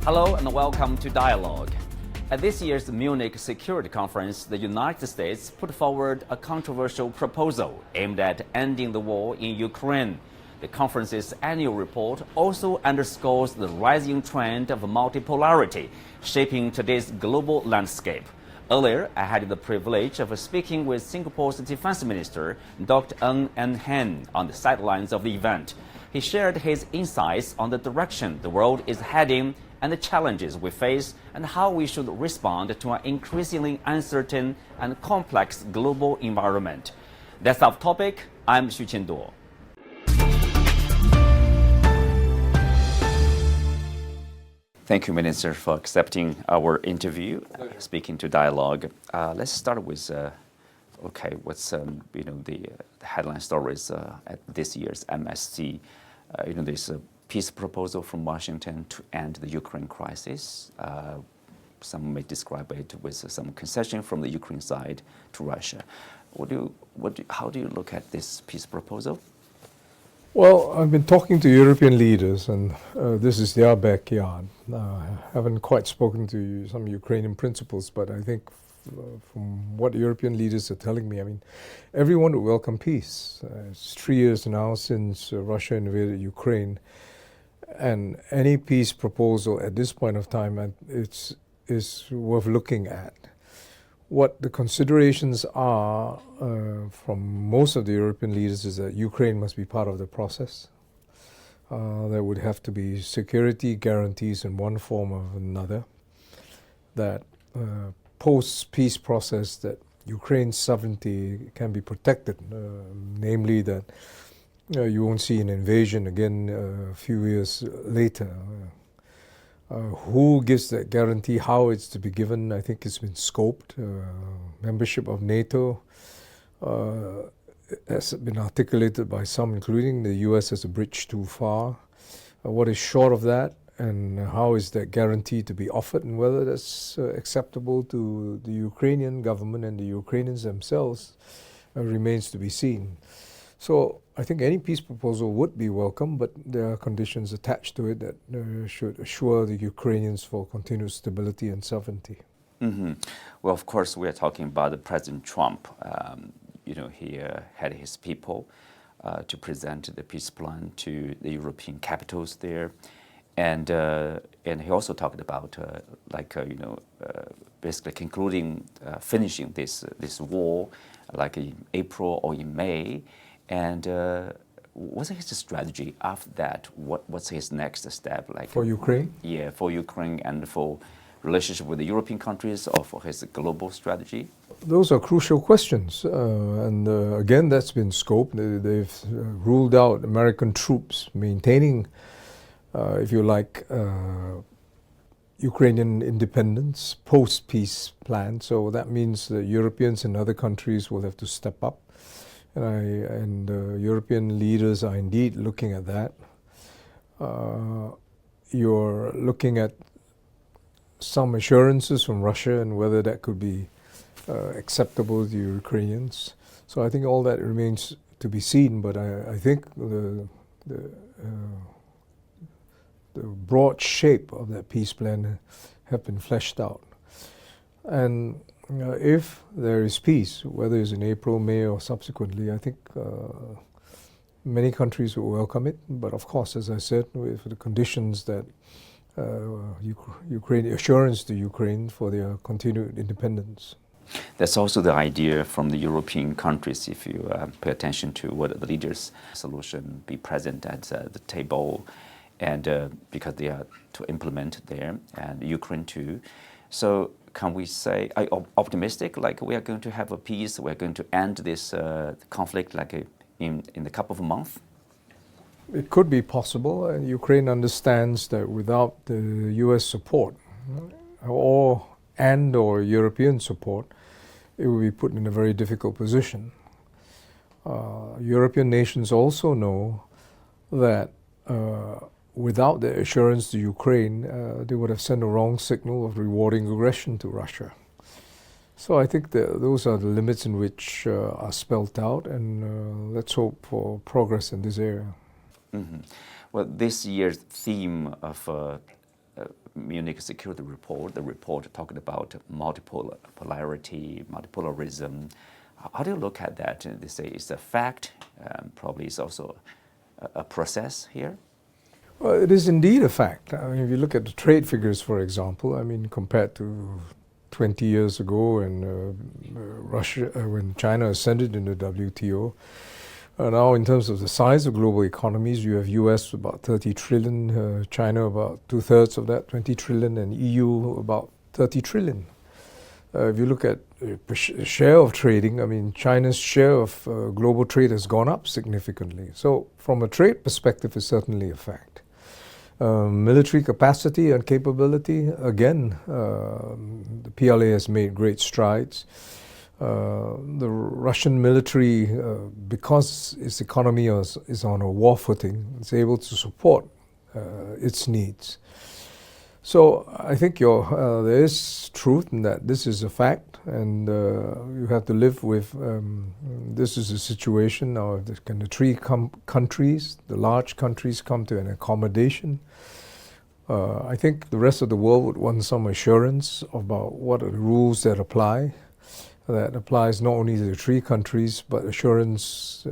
Hello and welcome to Dialogue. At this year's Munich Security Conference, the United States put forward a controversial proposal aimed at ending the war in Ukraine. The conference's annual report also underscores the rising trend of multipolarity shaping today's global landscape. Earlier, I had the privilege of speaking with Singapore's Defense Minister, Dr. Ng Eng Hen, on the sidelines of the event. He shared his insights on the direction the world is heading and the challenges we face and how we should respond to an increasingly uncertain and complex global environment. That's our topic. I'm Xu Qianduo. Thank you, Minister, for accepting our interview, speaking to Dialogue. Let's start with, what's the headline stories at this year's MSC. There's a peace proposal from Washington to end the Ukraine crisis. Some may describe it with some concession from the Ukraine side to Russia. How do you look at this peace proposal? Well, I've been talking to European leaders, and this is their backyard. I haven't quite spoken to some Ukrainian principals, but I think from what European leaders are telling me, everyone would welcome peace. It's 3 years now since Russia invaded Ukraine, and any peace proposal at this point of time is worth looking at. What the considerations are from most of the European leaders is that Ukraine must be part of the process. There would have to be security guarantees in one form or another. That post-peace process that Ukraine's sovereignty can be protected, namely that you won't see an invasion again a few years later. Who gives that guarantee, how it's to be given, I think it's been scoped. Membership of NATO has been articulated by some, including the US, as a bridge too far. What is short of that, and how is that guarantee to be offered, and whether that's acceptable to the Ukrainian government and the Ukrainians themselves remains to be seen. So I think any peace proposal would be welcome, but there are conditions attached to it that should assure the Ukrainians for continued stability and sovereignty. Mm-hmm. Well, of course, we are talking about President Trump. He had his people to present the peace plan to the European capitals there. And he also talked about basically concluding, finishing this war, like in April or in May. And what's his strategy after that? What's his next step like? For Ukraine? Yeah, for Ukraine and for relationship with the European countries, or for his global strategy? Those are crucial questions. Again, that's been scoped. They've ruled out American troops maintaining, if you like, Ukrainian independence, post-peace plan. So that means the Europeans and other countries will have to step up. And European leaders are indeed looking at that. You're looking at some assurances from Russia and whether that could be acceptable to the Ukrainians. So I think all that remains to be seen, but I think the broad shape of that peace plan have been fleshed out. And if there is peace, whether it's in April, May, or subsequently, I think many countries will welcome it. But of course, as I said, with the conditions that Ukraine, assurance to Ukraine for their continued independence. That's also the idea from the European countries. If you pay attention to what the leaders' solution be present at the table, and because they are to implement there, and Ukraine too. So can we say, are you optimistic, like we are going to have a peace, we are going to end this conflict like in a couple of months? It could be possible. Ukraine understands that without the US support or European support, it will be put in a very difficult position. European nations also know that without the assurance to Ukraine, they would have sent a wrong signal of rewarding aggression to Russia. So I think those are the limits in which are spelt out, and let's hope for progress in this area. Mm-hmm. Well, this year's theme of Munich Security Report, the report talking about multipolarity, multipolarism. How do you look at that? They say it's a fact, probably it's also a process here? Well, it is indeed a fact. I mean, if you look at the trade figures, for example, I mean, compared to 20 years ago when China ascended into WTO, now in terms of the size of global economies, you have US about 30 trillion, China about 2/3 of that, 20 trillion, and EU about 30 trillion. If you look at the share of trading, I mean, China's share of global trade has gone up significantly. So from a trade perspective, it's certainly a fact. Military capacity and capability, again, the PLA has made great strides. The Russian military, because its economy is on a war footing, is able to support its needs. So I think there is truth in that. This is a fact, and you have to live with this is a situation now. Can the three countries, the large countries, come to an accommodation? I think the rest of the world would want some assurance about what are the rules that apply. That applies not only to the three countries, but assurance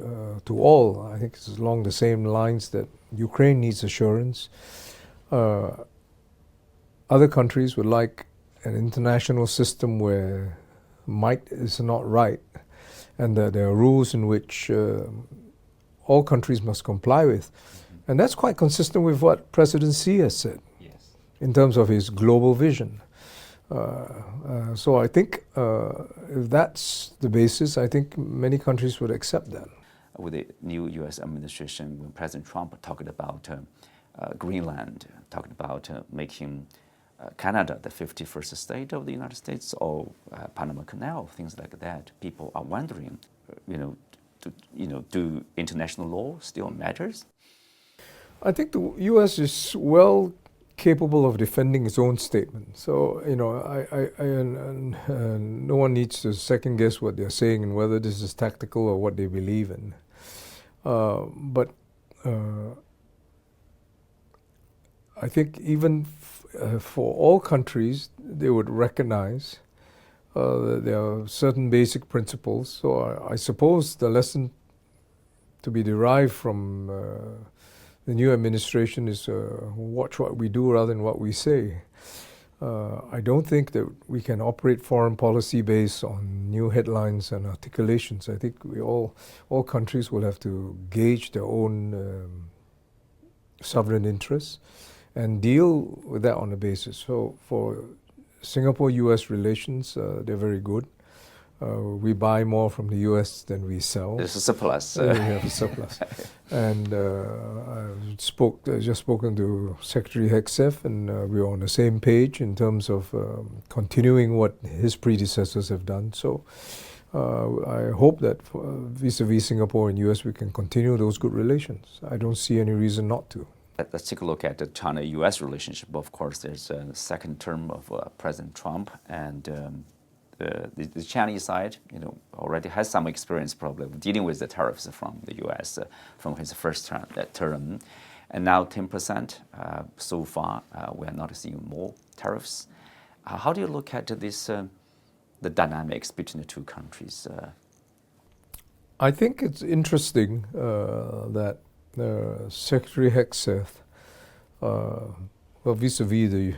to all. I think it's along the same lines that Ukraine needs assurance. Other countries would like an international system where might is not right, and that there are rules in which all countries must comply with. And that's quite consistent with what President Xi has said in terms of his global vision. So I think if that's the basis, I think many countries would accept that. With the new U.S. administration, when President Trump talked about Greenland, talking about making Canada the 51st state of the United States, or Panama Canal, things like that, people are wondering, do international law still matters? I think the U.S. is well capable of defending its own statement. So, no one needs to second guess what they're saying and whether this is tactical or what they believe in. But I think even for all countries, they would recognize that there are certain basic principles. So I suppose the lesson to be derived from the new administration is watch what we do rather than what we say. I don't think that we can operate foreign policy based on new headlines and articulations. I think all countries will have to gauge their own sovereign interests and deal with that on a basis. So for Singapore-US relations, they're very good. We buy more from the US than we sell. There's a surplus. We have a surplus. And I've just spoken to Secretary Hegseth, and we're on the same page in terms of continuing what his predecessors have done. So I hope that vis-a-vis Singapore and US, we can continue those good relations. I don't see any reason not to. Let's take a look at the China-US relationship. Of course, there's a second term of President Trump, and the Chinese side, already has some experience probably dealing with the tariffs from the U.S. From his first term, and now 10%. So far, we are not seeing more tariffs. How do you look at this, the dynamics between the two countries? I think it's interesting that Secretary Hegseth, vis-a-vis the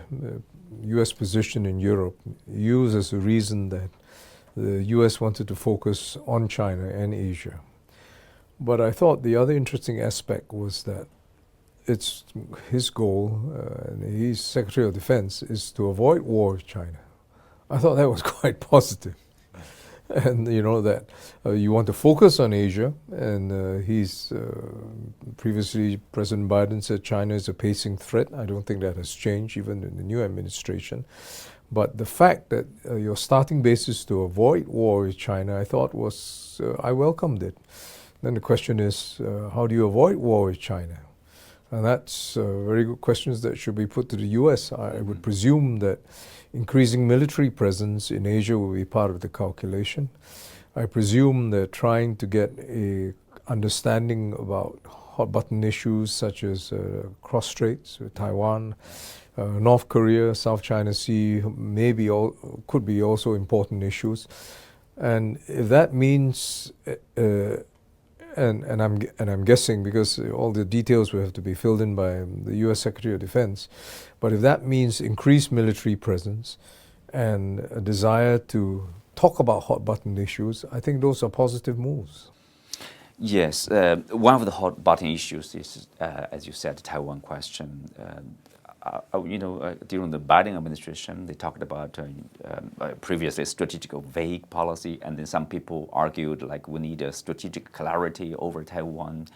U.S. position in Europe, used as a reason that the U.S. wanted to focus on China and Asia. But I thought the other interesting aspect was that it's his goal, and he's Secretary of Defense, is to avoid war with China. I thought that was quite positive. And that you want to focus on Asia, and previously President Biden said China is a pacing threat. I don't think that has changed even in the new administration. But the fact that your starting base is to avoid war with China, I thought I welcomed it. Then the question is, how do you avoid war with China? And that's very good questions that should be put to the U.S. I would presume that increasing military presence in Asia will be part of the calculation. I presume they're trying to get a understanding about hot button issues such as cross straits with Taiwan, North Korea, South China Sea, could be also important issues. And if that means, and I'm guessing because all the details will have to be filled in by the U.S. Secretary of Defense, but if that means increased military presence and a desire to talk about hot button issues, I think those are positive moves. Yes, one of the hot button issues is, as you said, the Taiwan question. During the Biden administration, they talked about previously strategic vague policy, and then some people argued like we need a strategic clarity over Taiwan.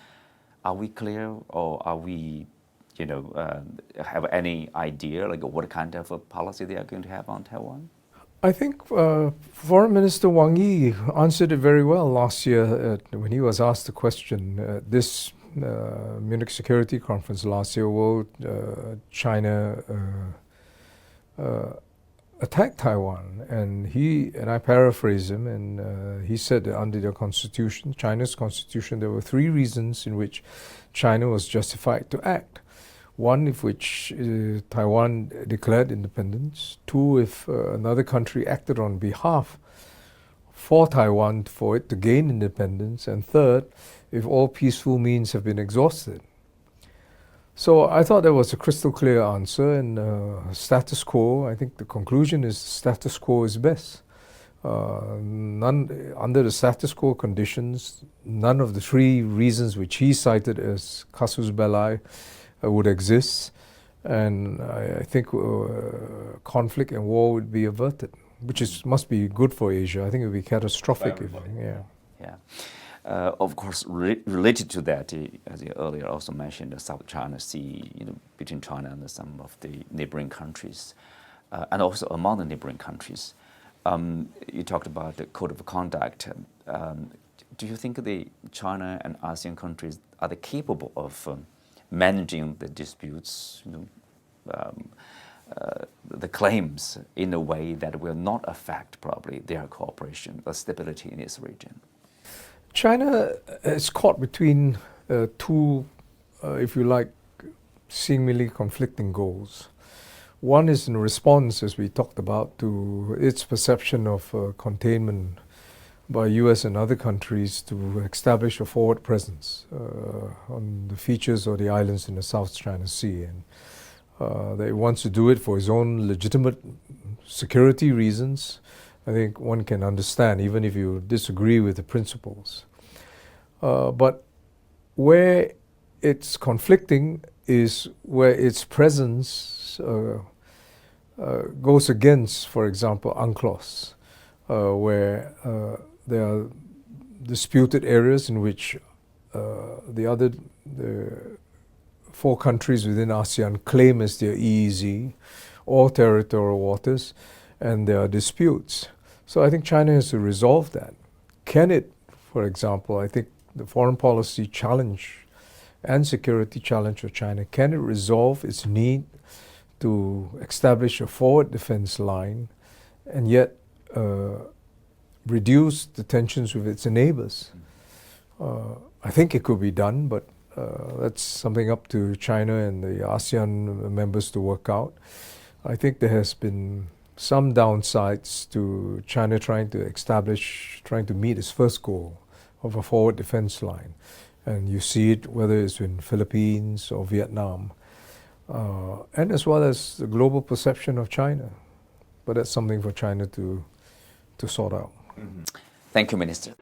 Are we clear, or are we, have any idea like what kind of a policy they are going to have on Taiwan? I think Foreign Minister Wang Yi answered it very well last year when he was asked the question at this Munich Security Conference last year. Will China attack Taiwan? And I paraphrase him, and he said that under their constitution, China's constitution, there were 3 reasons in which China was justified to act. 1, if which Taiwan declared independence. 2, if another country acted on behalf for Taiwan for it to gain independence. And 3rd, if all peaceful means have been exhausted. So I thought that was a crystal clear answer, and status quo, I think the conclusion is status quo is best. Under the status quo conditions, none of the 3 reasons which he cited as casus belli would exist, and I think conflict and war would be averted, which must be good for Asia. I think it would be catastrophic. Of course, related to that, as you earlier also mentioned, the South China Sea, between China and some of the neighboring countries, and also among the neighboring countries. You talked about the code of conduct. Do you think the China and ASEAN countries are they capable of managing the disputes, the claims in a way that will not affect probably their cooperation, the stability in this region? China is caught between 2, if you like, seemingly conflicting goals. One is in response, as we talked about, to its perception of containment by US and other countries to establish a forward presence on the features or the islands in the South China Sea. And that it wants to do it for its own legitimate security reasons. I think one can understand, even if you disagree with the principles. But where it's conflicting is where its presence goes against, for example, UNCLOS, where there are disputed areas in which the 4 countries within ASEAN claim as their EEZ or territorial waters, and there are disputes. So I think China has to resolve that. Can it, for example, I think the foreign policy challenge and security challenge of China, can it resolve its need to establish a forward defense line and yet reduce the tensions with its neighbors? I think it could be done, but that's something up to China and the ASEAN members to work out. I think there has been some downsides to China trying to meet its first goal of a forward defense line. And you see it whether it's in Philippines or Vietnam, and as well as the global perception of China. But that's something for China to sort out. Thank you, Minister.